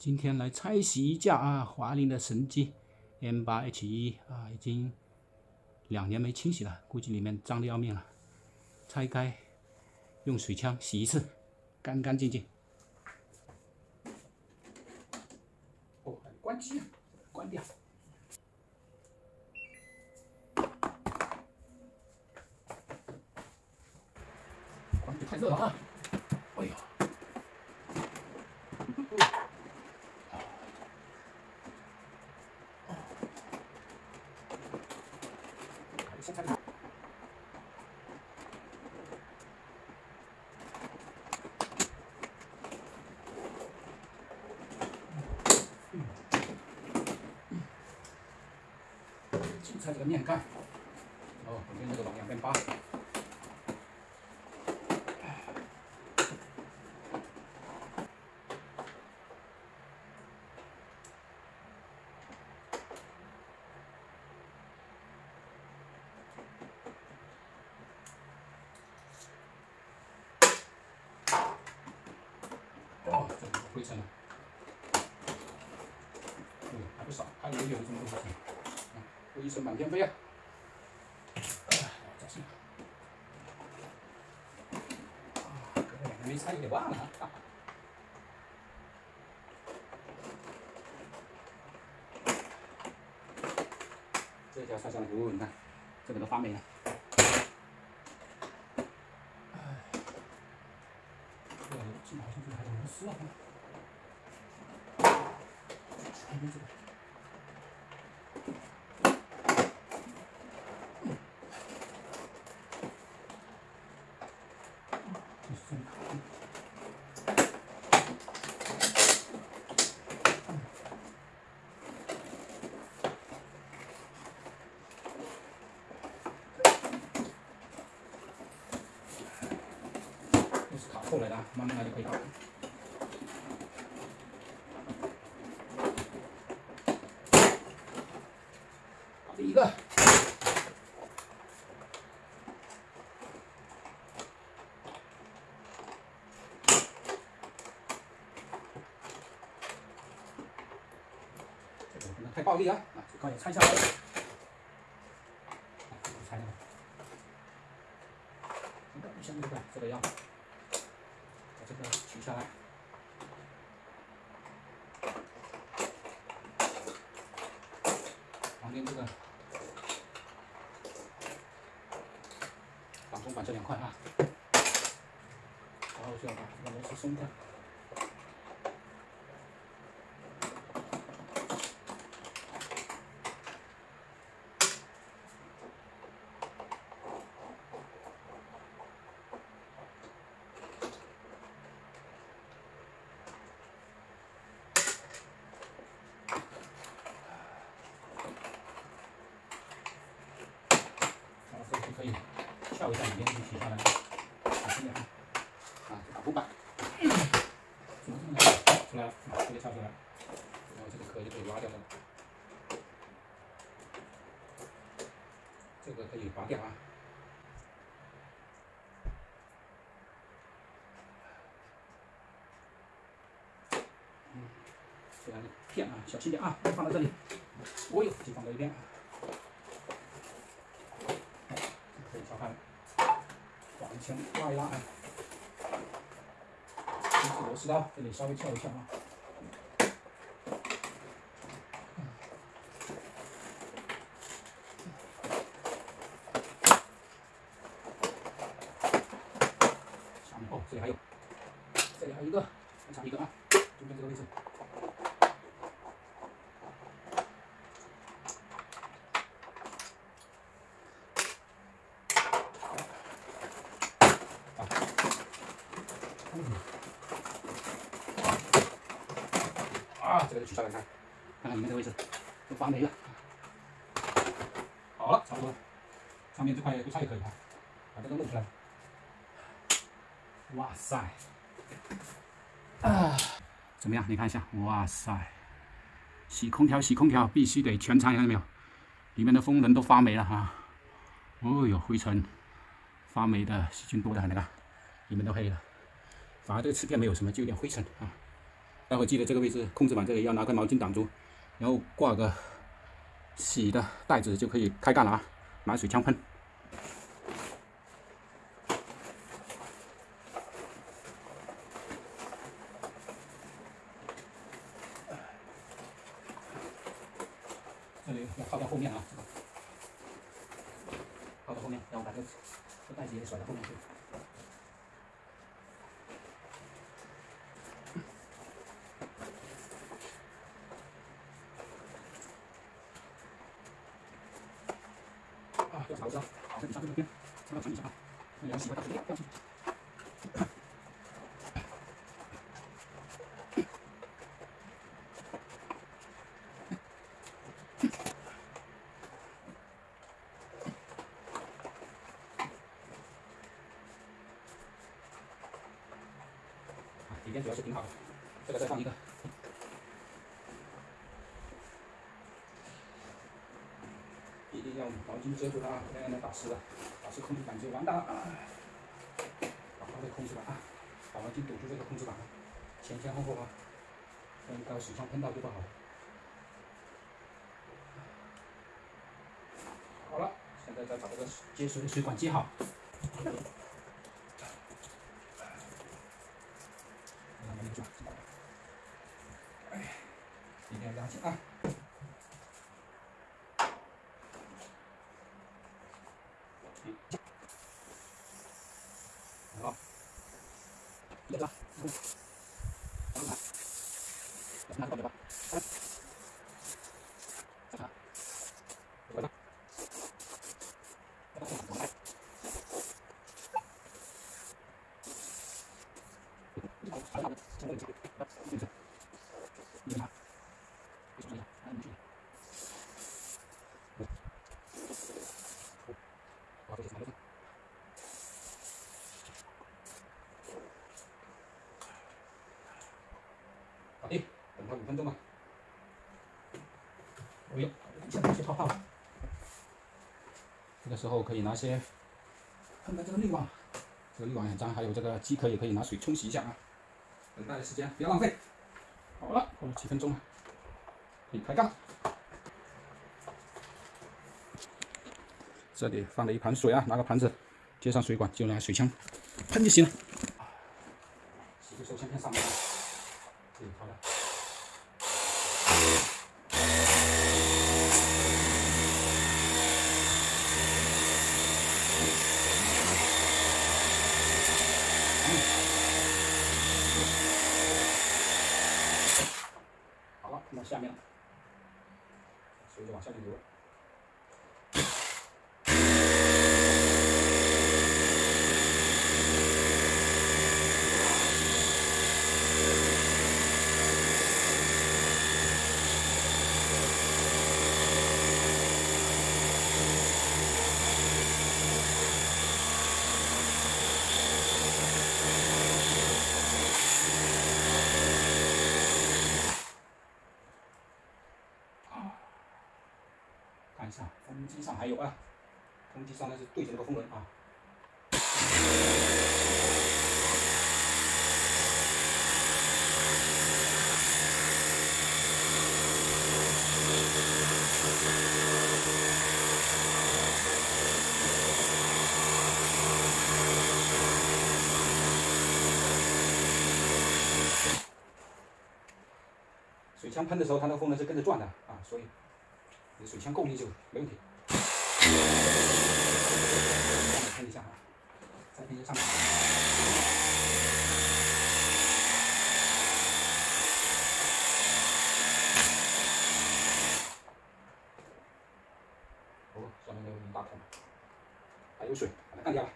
今天来拆洗一架啊，华凌的神机 M8H1啊，已经2年没清洗了，估计里面脏的要命了。拆开，用水枪洗一次，干干净净。哦，关机，关掉。关机太热了啊！哎呦。 先拆开。先拆这个面盖。哦，里面这个往两边扒。哦，这里有灰尘了。还不少，还有这么多灰尘，灰尘满天飞啊！小心隔了2年没拆，有点忘了啊。这条拆下来，你看，这个都发霉了。 这好像这个还有螺丝啊！前面这个，这是正卡的。这是卡后来的啊，慢慢来就可以搞。 第一个，这个不能太暴力啊！这块也拆下来，拆了。下面这个要把这个取下来。 旁边这个挡风板这2块啊，然后就要把这个螺丝松掉。可以撬一下里面就取下来，小心点啊！这挡风板，出来了，这个撬出来，然后这个壳就可以挖掉了。这个可以拔掉啊。这样的片啊，小心点啊，放到这里。哦呦，就放到一边。 可以敲开，往前拉一拉啊！这是螺丝刀，这里稍微撬一撬啊。下面哦，这里还有一个，再插一个啊，中间这个位置。 啊，这个取下来看，看看里面的位置都发霉了。好了，差不多，上面这块不拆也可以啊，把这个露出来。哇塞！啊，怎么样？你看一下，哇塞！洗空调必须得全拆，看到没有？里面的风轮都发霉了哈。哦哟，灰尘，发霉的细菌多的很，那个里面都黑了。反而这个瓷片没有什么，就有点灰尘啊。待会记得这个位置控制板这里要拿块毛巾挡住，然后挂个洗的袋子就可以开干了啊！拿水枪喷。这里要靠到后面啊，靠到后面，然后把这袋子也甩到后面去。啊，要擦好，好，你上这边，擦到墙底下啊，然后洗块大水掉进去。里边主要是挺好的，这个再放一个。一定要毛巾遮住它啊，不然让它打湿了，打湿控制板就完蛋了啊！把它的控制板啊，把毛巾堵住这个控制板，前前后后啊，喷到水枪喷到就不好。好了，现在再把这个接水的水管接好。一定要压紧啊！好，来吧，拿过来吧，好的，等它5分钟吧。哎呦，现在有些泡泡了。这个时候可以拿些喷的这个滤网，这个滤网很脏，还有这个机壳也可以拿水冲洗一下啊。等待的时间不要浪费。好了，过了几分钟了，可以开干。这里放了一盘水啊，拿个盘子接上水管，就拿水枪喷就行了。洗个手先上面，可以好了。好了，喷到下面了，水就往下面流了。看一下风机上还有啊，风机上那是对着那个风轮啊。水枪喷的时候，它那个风轮是跟着转的啊，所以水枪够力就没问题。喷一下啊，再喷一下上面。哦，下面有一大桶，还有水，把它干掉了。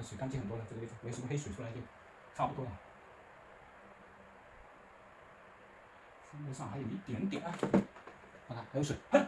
水干净很多了，这个位置没什么黑水出来就差不多了。上面上还有一点点啊，看看还有水，哼。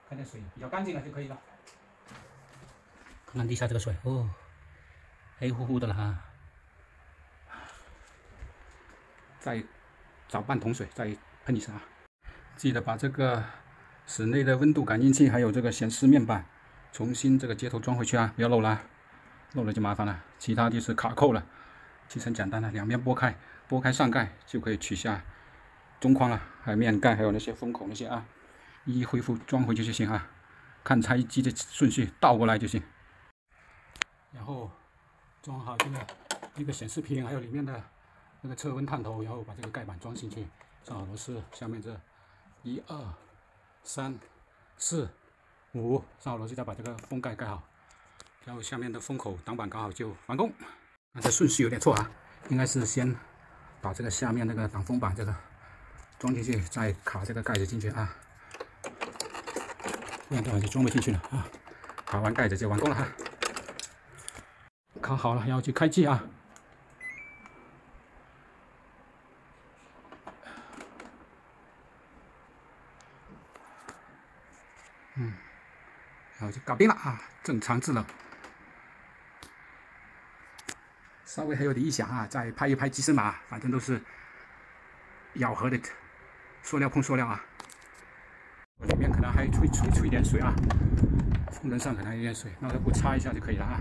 看见水比较干净了就可以了。看看地下这个水，哦，黑乎乎的了哈。再找半桶水，再喷一次啊！记得把这个室内的温度感应器还有这个显示面板重新这个接头装回去啊，不要漏了，漏了就麻烦了。其他就是卡扣了，其实很简单的，两边拨开上盖就可以取下中框了，还有面盖，还有那些风口那些啊。一一恢复装回去就行啊，看拆机的顺序倒过来就行。然后装好这个一个显示屏，还有里面的那个测温探头，然后把这个盖板装进去，上好螺丝，下面这1、2、3、4、5，上好螺丝再把这个封盖盖好，然后下面的风口挡板搞好就完工。那这顺序有点错啊，应该是先把这个下面那个挡风板这个装进去，再卡这个盖子进去啊。不然这样就装不进去了啊！卡完盖子就完工了哈。卡好了，然后去开机啊。然后就搞定了啊，正常制冷。稍微还有点异响啊，再拍一拍机身码，反正都是咬合的塑料碰塑料啊。里面可能还出一点水啊，风轮上可能还有点水，那个布擦一下就可以了啊。